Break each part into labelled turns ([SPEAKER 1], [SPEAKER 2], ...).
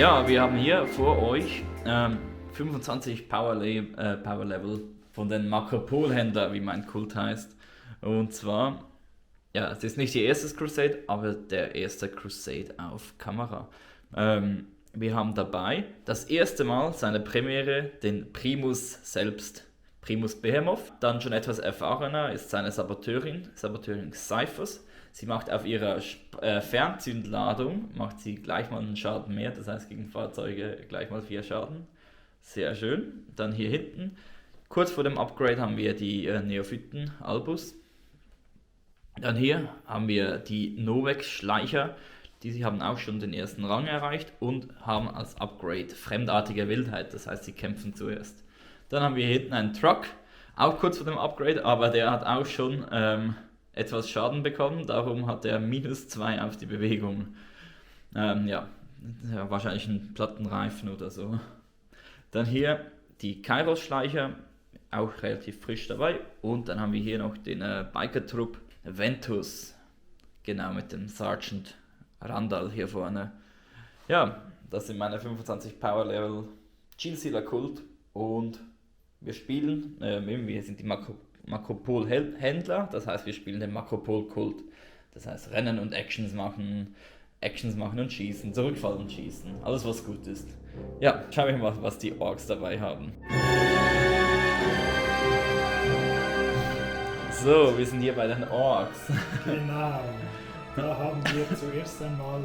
[SPEAKER 1] Ja, wir haben hier vor euch 25 Power Level von den Makropol-Händler, wie mein Kult heißt. Und zwar, ja, es ist nicht die erste Crusade, aber der erste Crusade auf Kamera. Wir haben dabei das erste Mal seine Premiere, den Primus selbst. Primus Behemoth. Dann schon etwas erfahrener ist seine Saboteurin Cyphers. Sie macht auf ihrer Fernzündladung macht sie gleich mal einen Schaden mehr, das heißt gegen Fahrzeuge gleich mal 4 Schaden. Sehr schön. Dann hier hinten, kurz vor dem Upgrade haben wir die Neophyten Albus. Dann hier haben wir die Novex Schleicher, die haben auch schon den ersten Rang erreicht und haben als Upgrade fremdartige Wildheit, das heißt sie kämpfen zuerst. Dann haben wir hier hinten einen Truck, auch kurz vor dem Upgrade, aber der hat auch schon etwas Schaden bekommen, darum hat er -2 auf die Bewegung. Ja, wahrscheinlich ein Plattenreifen oder so. Dann hier die Kairos-Schleicher, auch relativ frisch dabei. Und dann haben wir hier noch den Biker-Trupp Ventus, genau mit dem Sergeant Randall hier vorne. Ja, das sind meine 25 Power Level Genestealer Kult und wir spielen, wir sind die Makropol-Händler, das heißt wir spielen den Makropol-Kult. Das heißt Rennen und Actions machen und schießen, zurückfallen und schießen, alles was gut ist. Ja, schauen wir mal, was die Orks dabei haben. So, wir sind hier bei den Orks.
[SPEAKER 2] Genau, da haben wir zuerst einmal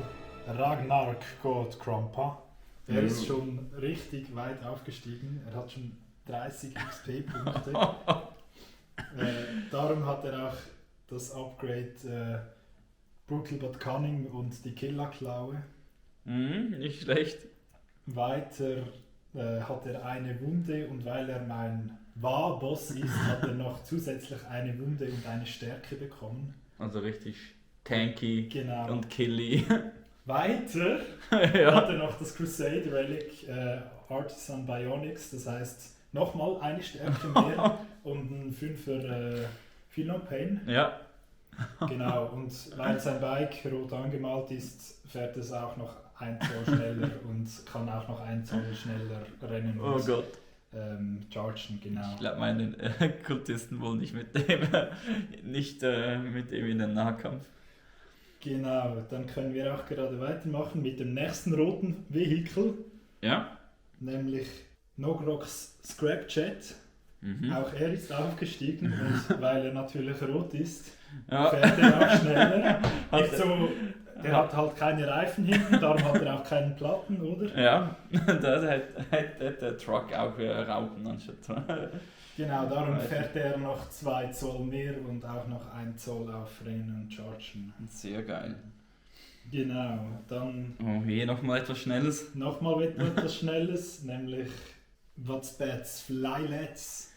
[SPEAKER 2] Ragnark God Krompa. Er ist schon richtig weit aufgestiegen, er hat schon 30 XP-Punkte. Darum hat er auch das Upgrade Brutal but Cunning und die Killerklaue.
[SPEAKER 1] Nicht schlecht.
[SPEAKER 2] Weiter hat er eine Wunde und weil er mein Boss ist, hat er noch zusätzlich eine Wunde und eine Stärke bekommen.
[SPEAKER 1] Also richtig tanky
[SPEAKER 2] Genau.
[SPEAKER 1] und killy.
[SPEAKER 2] Weiter
[SPEAKER 1] Ja.
[SPEAKER 2] hat er noch das Crusade Relic Artisan Bionics, das heißt nochmal eine Stärke mehr und ein 5er Philo Pain.
[SPEAKER 1] Ja.
[SPEAKER 2] Genau, und weil sein Bike rot angemalt ist, fährt es auch noch 1 Zoll schneller und kann auch noch 1 Zoll schneller rennen
[SPEAKER 1] Oh
[SPEAKER 2] und
[SPEAKER 1] Gott.
[SPEAKER 2] chargen, genau.
[SPEAKER 1] Ich glaube, meine Kultisten wollen nicht mit dem in den Nahkampf.
[SPEAKER 2] Genau, dann können wir auch gerade weitermachen mit dem nächsten roten Vehikel,
[SPEAKER 1] Ja.
[SPEAKER 2] nämlich Nogroks Scrapjet.
[SPEAKER 1] Mhm.
[SPEAKER 2] Auch er ist aufgestiegen und weil er natürlich rot ist,
[SPEAKER 1] Ja.
[SPEAKER 2] fährt er auch schneller.
[SPEAKER 1] Hat
[SPEAKER 2] Nicht so, der hat halt keine Reifen hinten, darum hat er auch keinen Platten, oder?
[SPEAKER 1] Ja, da hat der Truck auch Raupen anstatt.
[SPEAKER 2] Genau, darum fährt er noch 2 Zoll mehr und auch noch 1 Zoll auf Rennen und Chargen.
[SPEAKER 1] Sehr geil.
[SPEAKER 2] Genau, dann
[SPEAKER 1] Oh, hier nochmal etwas Schnelles.
[SPEAKER 2] nochmal etwas Schnelles, nämlich Watsbats Flylets.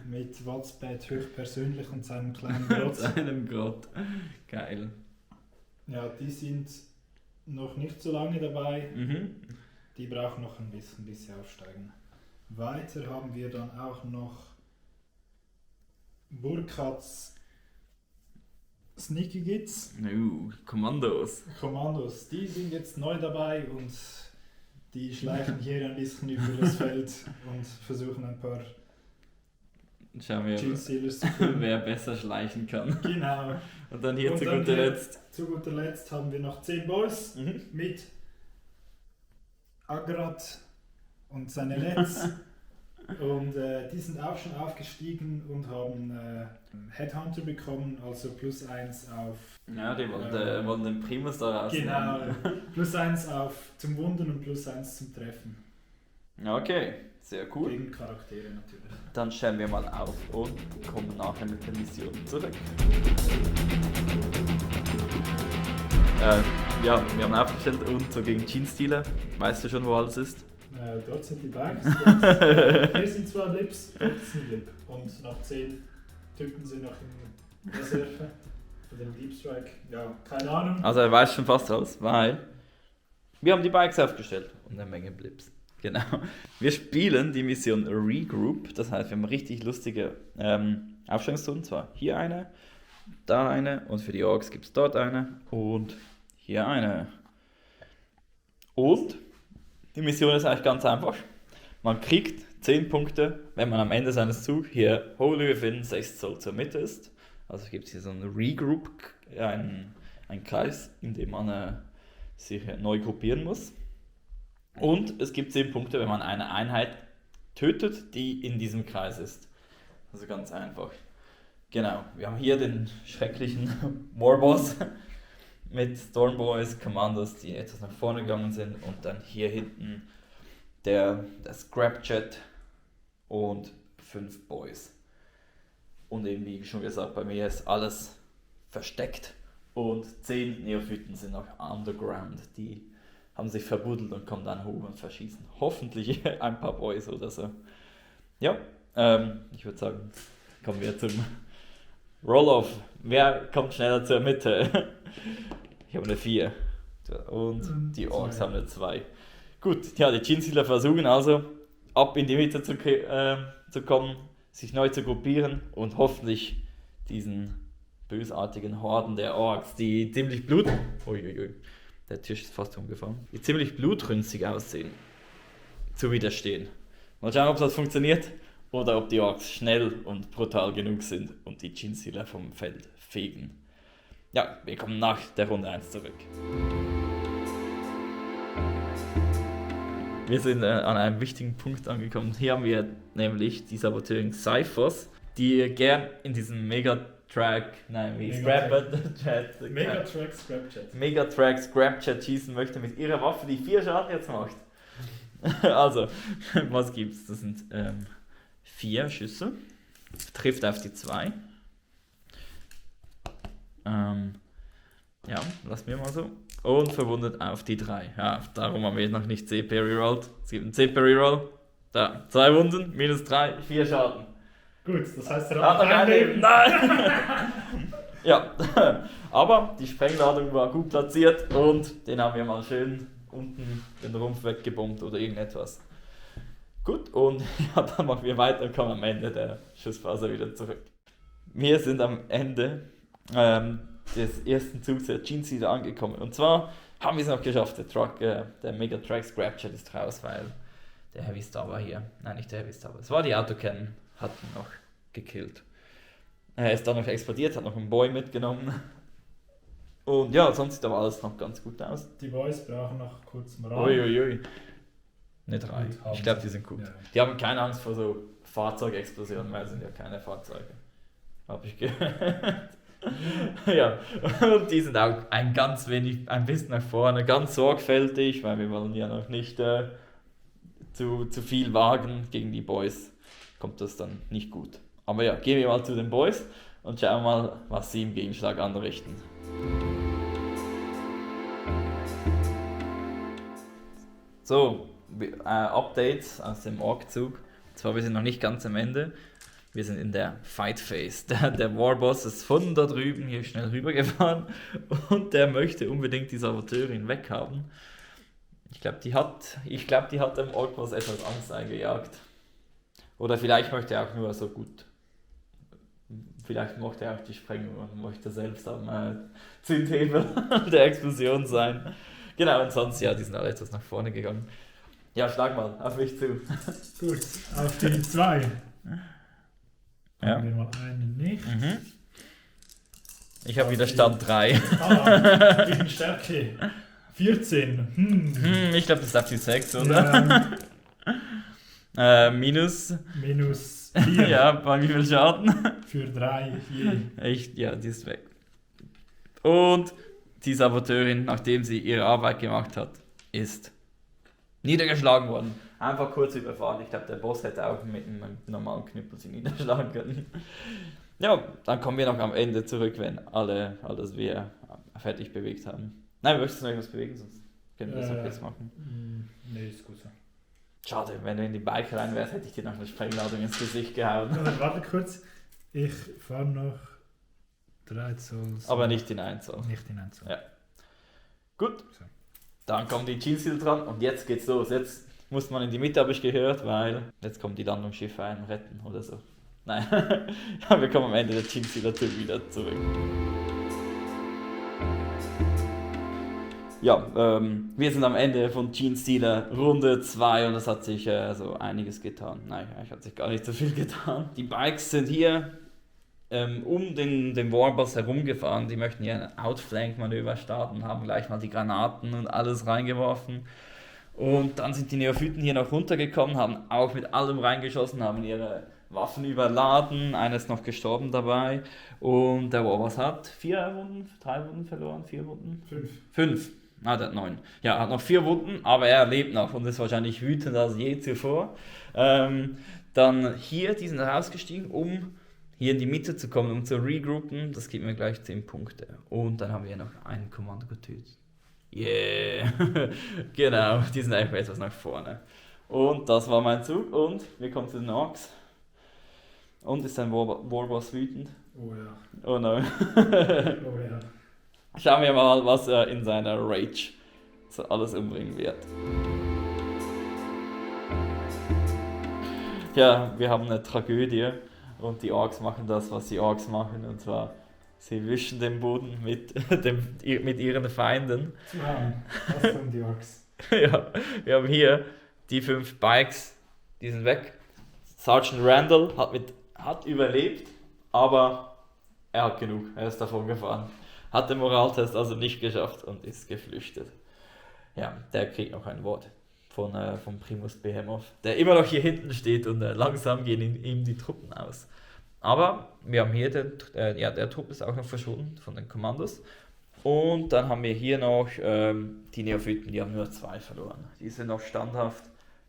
[SPEAKER 2] Mit Watsbat höchstpersönlich und seinem kleinen
[SPEAKER 1] Mit
[SPEAKER 2] Grotz.
[SPEAKER 1] einem Gott. Geil.
[SPEAKER 2] Ja, die sind noch nicht so lange dabei.
[SPEAKER 1] Mhm.
[SPEAKER 2] Die brauchen noch ein bisschen, bis sie aufsteigen. Weiter haben wir dann auch noch Burkhards Sneaky Gits.
[SPEAKER 1] Kommandos.
[SPEAKER 2] Kommandos, die sind jetzt neu dabei und die schleichen hier ein bisschen über das Feld und versuchen ein paar
[SPEAKER 1] Schauen wir,
[SPEAKER 2] Genestealers zu finden.
[SPEAKER 1] wer besser schleichen kann.
[SPEAKER 2] Genau.
[SPEAKER 1] Und dann hier
[SPEAKER 2] Und
[SPEAKER 1] zu
[SPEAKER 2] dann
[SPEAKER 1] guter
[SPEAKER 2] hier-
[SPEAKER 1] Letzt.
[SPEAKER 2] Zu guter Letzt haben wir noch 10 Boys mit Agrat und seine Let's. Und die sind auch schon aufgestiegen und haben Headhunter bekommen, also +1 auf.
[SPEAKER 1] Ja, die wollen den Primus da rausnehmen.
[SPEAKER 2] Genau, +1 auf zum Wunden und +1 zum Treffen.
[SPEAKER 1] Okay, sehr cool.
[SPEAKER 2] Gegen Charaktere natürlich.
[SPEAKER 1] Dann stellen wir mal auf und kommen nachher mit der Mission zurück. Ja, wir haben aufgestellt und so gegen Genestealer. Weißt du schon, wo alles ist?
[SPEAKER 2] Dort sind die Bikes. Hier sind 2 Lips, dort ist ein Lip. Und noch 10 Typen sind noch in Reserve. Für den Deep Strike. Ja, keine Ahnung.
[SPEAKER 1] Also er weiß schon fast alles, weil wir haben die Bikes aufgestellt und eine Menge Blips. Genau. Wir spielen die Mission Regroup, das heißt, wir haben richtig lustige Aufstellungszonen. Zwar hier eine, da eine und für die Orks gibt es dort eine und hier eine. Und die Mission ist eigentlich ganz einfach. Man kriegt 10 Punkte, wenn man am Ende seines Zugs hier wholly within 6 Zoll zur Mitte ist. Also gibt es hier so einen Regroup, einen Kreis, in dem man sich neu gruppieren muss. Und es gibt 10 Punkte, wenn man eine Einheit tötet, die in diesem Kreis ist. Also ganz einfach. Genau, wir haben hier den schrecklichen Warboss mit Stormboys, Commandos, die etwas nach vorne gegangen sind, und dann hier hinten der Scrapchat und 5 Boys. Und eben wie schon gesagt, bei mir ist alles versteckt und 10 Neophyten sind noch underground, die haben sich verbuddelt und kommen dann hoch und verschießen hoffentlich ein paar Boys oder so. Ja, ich würde sagen, kommen wir zum Roll-Off. Wer kommt schneller zur Mitte? Ich habe eine 4 und die Orks haben eine 2. Gut, ja, die Genestealer versuchen also ab in die Mitte zu kommen, sich neu zu gruppieren und hoffentlich diesen bösartigen Horden der Orks, die ziemlich der Tisch ist fast umgefallen, die ziemlich blutrünstig aussehen, zu widerstehen. Mal schauen, ob das funktioniert oder ob die Orks schnell und brutal genug sind und die Genestealer vom Feld fegen. Ja, wir kommen nach der Runde 1 zurück. Wir sind an einem wichtigen Punkt angekommen. Hier haben wir nämlich die Saboteurin Cyphos, die gern in diesem Megatrack Scrapchat schießen möchte mit ihrer Waffe, die 4 Schaden jetzt macht. Also, was gibt's? Das sind 4 Schüsse. Trifft auf die 2. Ja, lass mir mal so. Und verwundet auf die 3. Ja, darum haben wir noch nicht CP rerollt. Es gibt einen CP reroll. Da, 2 Wunden, minus 3, 4 Schaden.
[SPEAKER 2] Gut, das heißt, er
[SPEAKER 1] hat noch ein Leben. Nein! Ja, aber die Sprengladung war gut platziert und den haben wir mal schön unten den Rumpf weggebombt oder irgendetwas. Gut, und ja, dann machen wir weiter und kommen am Ende der Schussphase wieder zurück. Wir sind am Ende des ersten Zugs der Genestealer angekommen. Und zwar haben wir es noch geschafft. Der Megatrack Scrapchat ist raus, weil der Heavy Star war hier. Nein, nicht der Heavy Star. Es war die Autocannon, hat ihn noch gekillt. Er ist dann noch explodiert, hat noch einen Boy mitgenommen. Und ja, sonst sieht aber alles noch ganz gut aus.
[SPEAKER 2] Die Boys brauchen noch kurz Moral.
[SPEAKER 1] Uiuiui. Nicht 3. Ich glaube, die sind gut. Ja. Die haben keine Angst vor so Fahrzeugexplosionen, weil es sind ja keine Fahrzeuge. Habe ich gehört. Ja, und die sind auch ein bisschen nach vorne, ganz sorgfältig, weil wir wollen ja noch nicht zu viel wagen. Gegen die Boys kommt das dann nicht gut. Aber ja, gehen wir mal zu den Boys und schauen mal, was sie im Gegenschlag anrichten. So, Updates aus dem Ork-Zug. Zwar, wir sind noch nicht ganz am Ende. Wir sind in der Fight Phase. Der Warboss ist von da drüben hier schnell rübergefahren und der möchte unbedingt die Saboteurin weghaben. Ich glaube, die hat dem Orkboss etwas Angst eingejagt. Oder vielleicht möchte er auch nur so gut. Vielleicht mochte er auch die Sprengung und möchte selbst am Zündhebel der Explosion sein. Genau, und sonst, ja, die sind alle etwas nach vorne gegangen. Ja, schlag mal auf mich zu.
[SPEAKER 2] Gut, auf die 2.
[SPEAKER 1] Ja.
[SPEAKER 2] Haben wir mal einen nicht.
[SPEAKER 1] Mhm. Ich habe wieder Stand 3.
[SPEAKER 2] Gegen Stärke 14.
[SPEAKER 1] Ich glaube, das ist auf die 6, oder? Ja. Minus
[SPEAKER 2] 4.
[SPEAKER 1] Ja, bei wie viel Schaden?
[SPEAKER 2] Für 3 je.
[SPEAKER 1] Echt? Ja, die ist weg. Und die Saboteurin, nachdem sie ihre Arbeit gemacht hat, ist niedergeschlagen worden. Einfach kurz überfahren. Ich glaube, der Boss hätte auch mit einem normalen Knüppel sie niederschlagen können. Ja, dann kommen wir noch am Ende zurück, wenn alles wir fertig bewegt haben. Nein, möchtest du noch etwas bewegen? Sonst können wir das noch jetzt machen.
[SPEAKER 2] Nee, ist gut so.
[SPEAKER 1] Schade, wenn du in die Bike rein wärst, hätte ich dir noch eine Sprengladung ins Gesicht gehauen.
[SPEAKER 2] Warte kurz. Ich fahre noch 3 Zoll.
[SPEAKER 1] Aber nicht in 1 Zoll.
[SPEAKER 2] Nicht in 1 Zoll.
[SPEAKER 1] Ja. Gut.
[SPEAKER 2] So. Dann
[SPEAKER 1] kommen die Genestealer dran und jetzt geht's los. Jetzt muss man in die Mitte, habe ich gehört, weil jetzt kommen die Landungsschiffe ein, retten oder so. Nein, ja, wir kommen am Ende der Genestealer wieder zurück. Ja, wir sind am Ende von Genestealer Runde 2 und es hat sich so einiges getan. Nein, eigentlich hat sich gar nicht so viel getan. Die Bikes sind hier um den Warboss herumgefahren. Die möchten hier ein Outflank-Manöver starten, haben gleich mal die Granaten und alles reingeworfen. Und dann sind die Neophyten hier noch runtergekommen, haben auch mit allem reingeschossen, haben ihre Waffen überladen. Einer ist noch gestorben dabei. Und der Warboss hat 4 Wunden, 3 Wunden verloren, 4 Wunden? 5. Ah, der hat 9. Ja, hat noch 4 Wunden, aber er lebt noch und ist wahrscheinlich wütender als je zuvor. Dann hier, die sind rausgestiegen, um hier in die Mitte zu kommen, um zu regroupen. Das gibt mir gleich 10 Punkte. Und dann haben wir hier noch einen Kommando getötet. Yeah! Genau, die sind einfach etwas nach vorne. Und das war mein Zug und wir kommen zu den Orks. Und ist ein Warboss wütend?
[SPEAKER 2] Oh ja.
[SPEAKER 1] Oh nein.
[SPEAKER 2] Oh ja.
[SPEAKER 1] Schauen wir mal, was er in seiner Rage so alles umbringen wird. Ja, wir haben eine Tragödie und die Orks machen das, was die Orks machen, und zwar sie wischen den Boden mit ihren Feinden.
[SPEAKER 2] Was tun die Orks?
[SPEAKER 1] Ja, wir haben hier die 5 Bikes, die sind weg. Sergeant Randall hat überlebt, aber er hat genug, er ist davon gefahren. Hat den Moraltest also nicht geschafft und ist geflüchtet. Ja, der kriegt noch ein Wort von Primus Behemoth, der immer noch hier hinten steht und langsam gehen ihm die Truppen aus. Aber wir haben hier, der Trupp ist auch noch verschwunden von den Kommandos. Und dann haben wir hier noch die Neophyten, die haben nur 2 verloren. Die sind noch standhaft,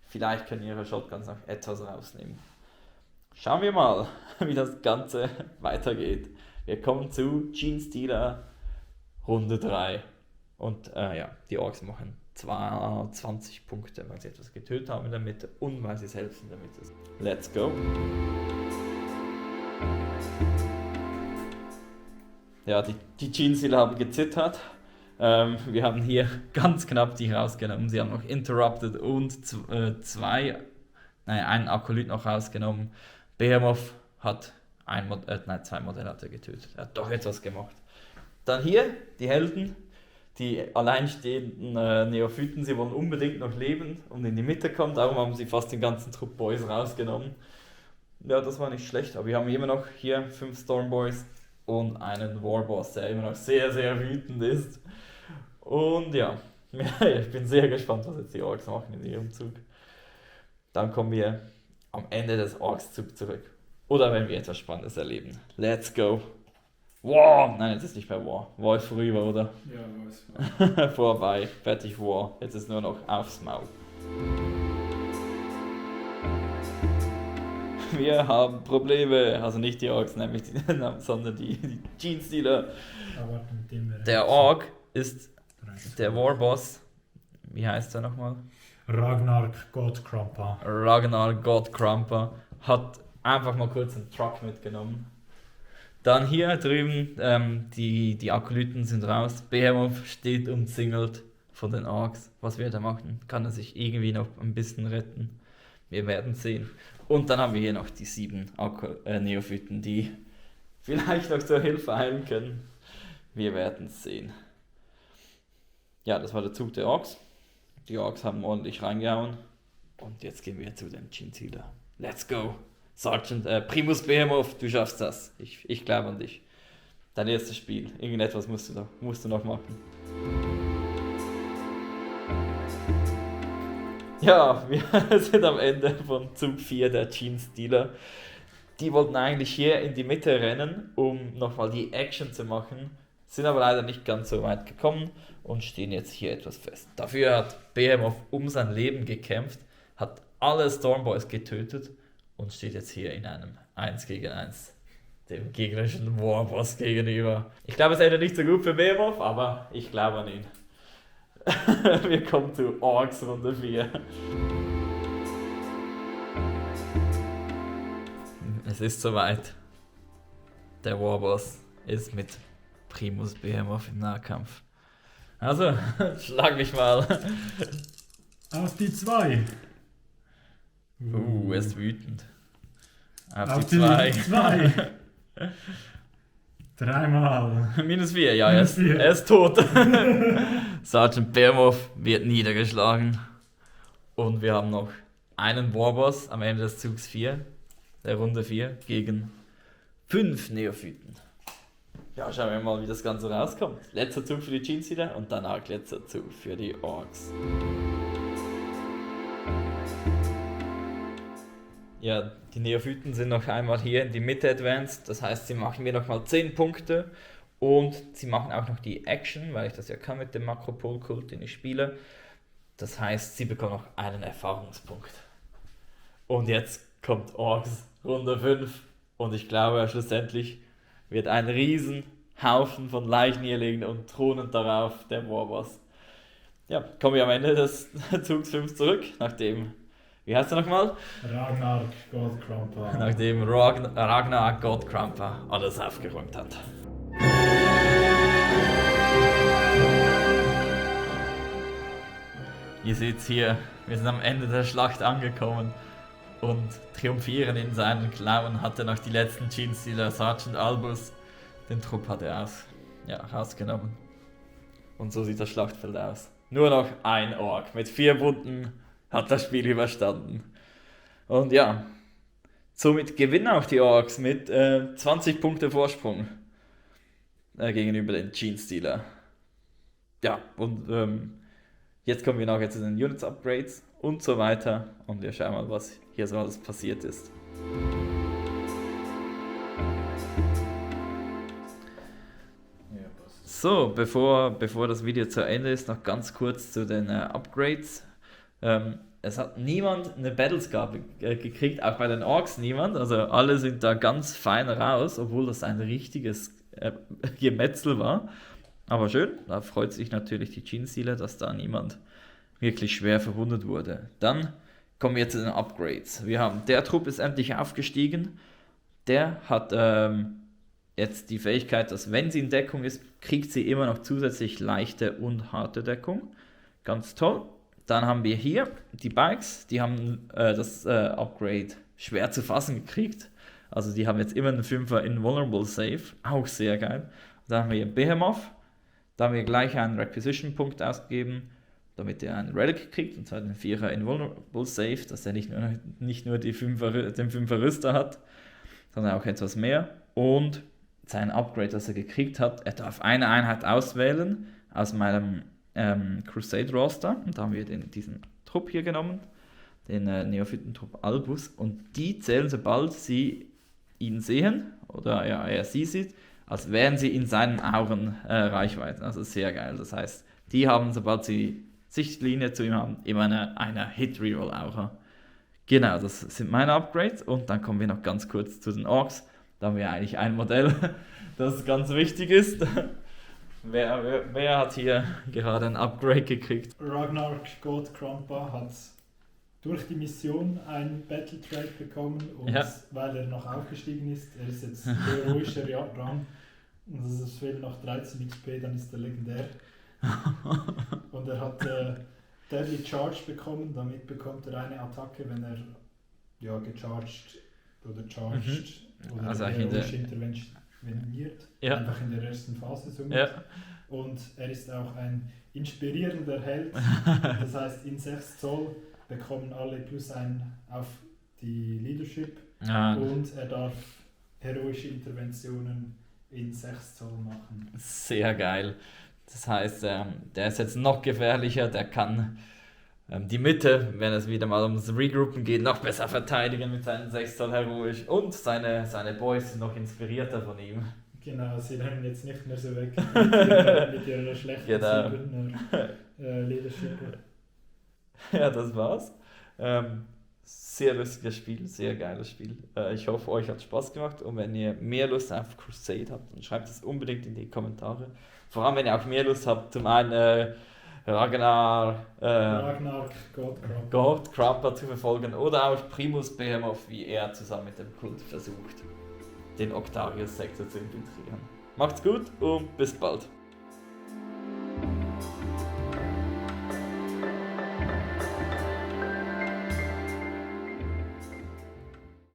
[SPEAKER 1] vielleicht können ihre Shotguns noch etwas rausnehmen. Schauen wir mal, wie das Ganze weitergeht. Wir kommen zu Genestealer Runde 3. Und die Orks machen 20 Punkte, weil sie etwas getötet haben in der Mitte und weil sie selbst in der Mitte sind. Let's go! Ja, die Genestealer haben gezittert. Wir haben hier ganz knapp die rausgenommen. Sie haben noch Interrupted und einen Akolyt noch rausgenommen. Behemoth hat 2 Modelle hat er getötet. Er hat doch etwas gemacht. Dann hier die Helden, die alleinstehenden Neophyten. Sie wollen unbedingt noch leben und in die Mitte kommen. Darum haben sie fast den ganzen Trupp Boys rausgenommen. Ja, das war nicht schlecht. Aber wir haben immer noch hier 5 Stormboys und einen Warboss, der immer noch sehr, sehr wütend ist. Und ja, ich bin sehr gespannt, was jetzt die Orks machen in ihrem Zug. Dann kommen wir am Ende des Orks-Zugs zurück. Oder wenn wir etwas Spannendes erleben. Let's go! War! Nein, jetzt ist nicht mehr War. War ist vorüber, oder?
[SPEAKER 2] Ja, War ist vorbei.
[SPEAKER 1] Vorbei. Fertig War. Jetzt ist nur noch aufs Maul. Wir haben Probleme. Also nicht die Orks, nämlich sondern die Genestealer.
[SPEAKER 2] Aber mit dem
[SPEAKER 1] Der Ork ist der Warboss. Wie heißt er nochmal?
[SPEAKER 2] Ragnar Godkrumpa.
[SPEAKER 1] Ragnar Godkrumpa hat einfach mal kurz einen Truck mitgenommen. Dann hier drüben, die Akolyten sind raus. Behemoth steht umzingelt von den Orks. Was wird er machen? Kann er sich irgendwie noch ein bisschen retten? Wir werden sehen. Und dann haben wir hier noch die 7 Neophyten, die vielleicht noch zur Hilfe eilen können. Wir werden sehen. Ja, das war der Zug der Orks. Die Orks haben ordentlich reingehauen. Und jetzt gehen wir zu den Genestealer. Let's go! Sergeant Primus Behemoth, du schaffst das. Ich glaube an dich. Dein erstes Spiel. Irgendetwas musst du noch machen. Ja, wir sind am Ende von Zug 4 der Genestealer. Die wollten eigentlich hier in die Mitte rennen, um nochmal die Action zu machen. Sind aber leider nicht ganz so weit gekommen und stehen jetzt hier etwas fest. Dafür hat Behemoth um sein Leben gekämpft, hat alle Stormboys getötet und steht jetzt hier in einem 1 gegen 1 dem gegnerischen Warboss gegenüber. Ich glaube, es endet nicht so gut für Behemoth, aber ich glaube an ihn. Wir kommen zu Orks Runde 4. Es ist soweit. Der Warboss ist mit Primus Behemoth im Nahkampf. Also, schlag mich mal.
[SPEAKER 2] Auf die 2.
[SPEAKER 1] Er ist wütend. Auf die 2.
[SPEAKER 2] Dreimal.
[SPEAKER 1] -4, ja, er ist tot. Sergeant Behemoth wird niedergeschlagen. Und wir haben noch einen Warboss am Ende des Zugs 4, der Runde 4, gegen 5 Neophyten. Ja, schauen wir mal, wie das Ganze rauskommt. Letzter Zug für die Genestealer und danach letzter Zug für die Orks. Ja, die Neophyten sind noch einmal hier in die Mitte advanced, das heißt, sie machen mir nochmal 10 Punkte und sie machen auch noch die Action, weil ich das ja kann mit dem Makropol-Kult, den ich spiele. Das heißt, sie bekommen noch einen Erfahrungspunkt. Und jetzt kommt Orks Runde 5 und ich glaube, schlussendlich wird ein riesen Haufen von Leichen hier liegen und thronend darauf der Warboss. Ja, kommen wir am Ende des Zugs 5 zurück, nachdem, wie heißt er nochmal?
[SPEAKER 2] Ragnar Godkrumpa.
[SPEAKER 1] Nachdem Ragnar Godkrumpa alles aufgeräumt hat. Ihr seht hier, wir sind am Ende der Schlacht angekommen und triumphieren in seinen Klauen hatte noch die letzten Genestealer Sergeant Albus. Den Trupp hat er rausgenommen. Und so sieht das Schlachtfeld aus. Nur noch ein Ork mit 4 Wunden hat das Spiel überstanden. Und ja, somit gewinnen auch die Orks mit 20 Punkte Vorsprung gegenüber den Genestealer. Ja, und jetzt kommen wir nachher zu den Units Upgrades und so weiter. Und wir schauen mal, was hier so alles passiert ist. So, bevor das Video zu Ende ist, noch ganz kurz zu den Upgrades. Es hat niemand eine Battlescar gekriegt, auch bei den Orks niemand. Also alle sind da ganz fein raus, obwohl das ein richtiges Gemetzel war. Aber schön, da freut sich natürlich die Genestealer, dass da niemand wirklich schwer verwundet wurde. Dann kommen wir zu den Upgrades. Wir haben, der Trupp ist endlich aufgestiegen. Der hat jetzt die Fähigkeit, dass wenn sie in Deckung ist, kriegt sie immer noch zusätzlich leichte und harte Deckung. Ganz toll. Dann haben wir hier die Bikes, die haben das Upgrade schwer zu fassen gekriegt. Also die haben jetzt immer einen 5er Invulnerable Save, auch sehr geil. Dann haben wir hier Behemoth, da haben wir gleich einen Requisition-Punkt ausgegeben, damit er einen Relic kriegt, und zwar den 4er Invulnerable Save, dass er nicht nur den 5er Rüster hat, sondern auch etwas mehr. Und sein Upgrade, das er gekriegt hat, er darf eine Einheit auswählen aus meinem Crusade Roster, und da haben wir diesen Trupp hier genommen, den Neophyten-Trupp Albus, und die zählen, sobald sie ihn sehen, oder er sie sieht, als wären sie in seinen Auren Reichweite. Also sehr geil. Das heißt, die haben, sobald sie Sichtlinie zu ihm haben, immer eine Hit-Reroll-Aura. Genau, das sind meine Upgrades, und dann kommen wir noch ganz kurz zu den Orks. Da haben wir eigentlich ein Modell, das ganz wichtig ist. Wer hat hier gerade ein Upgrade gekriegt?
[SPEAKER 2] Ragnar Godkrumpa hat durch die Mission ein Battle Trade bekommen, und weil er noch aufgestiegen ist, er ist jetzt heroischer Rang, und es fehlen noch 13 XP, dann ist er legendär. Und er hat Deadly Charge bekommen, damit bekommt er eine Attacke, wenn er gecharged oder charged oder
[SPEAKER 1] also
[SPEAKER 2] heroisch interveniert, einfach in der ersten Phase somit.
[SPEAKER 1] Ja.
[SPEAKER 2] Und er ist auch ein inspirierender Held, das heißt in 6 Zoll bekommen alle +1 auf die Leadership, und er darf heroische Interventionen in 6 Zoll machen.
[SPEAKER 1] Sehr geil. Das heißt, der ist jetzt noch gefährlicher, der kann die Mitte, wenn es wieder mal ums Regroupen geht, noch besser verteidigen mit seinen 6 Zoll heroisch, und seine Boys sind noch inspirierter von ihm.
[SPEAKER 2] Genau, sie rennen jetzt nicht mehr so weg mit ihrer schlechten Leadership.
[SPEAKER 1] Ja, das war's. Sehr lustiges Spiel, sehr geiles Spiel. Ich hoffe, euch hat Spaß gemacht, und wenn ihr mehr Lust auf Crusade habt, dann schreibt es unbedingt in die Kommentare. Vor allem, wenn ihr auch mehr Lust habt, zum einen Ragnar Godkrumpa zu verfolgen, oder auch Primus Behemoth, wie er zusammen mit dem Kult versucht, den Octarius-Sektor zu infiltrieren. Macht's gut und bis bald.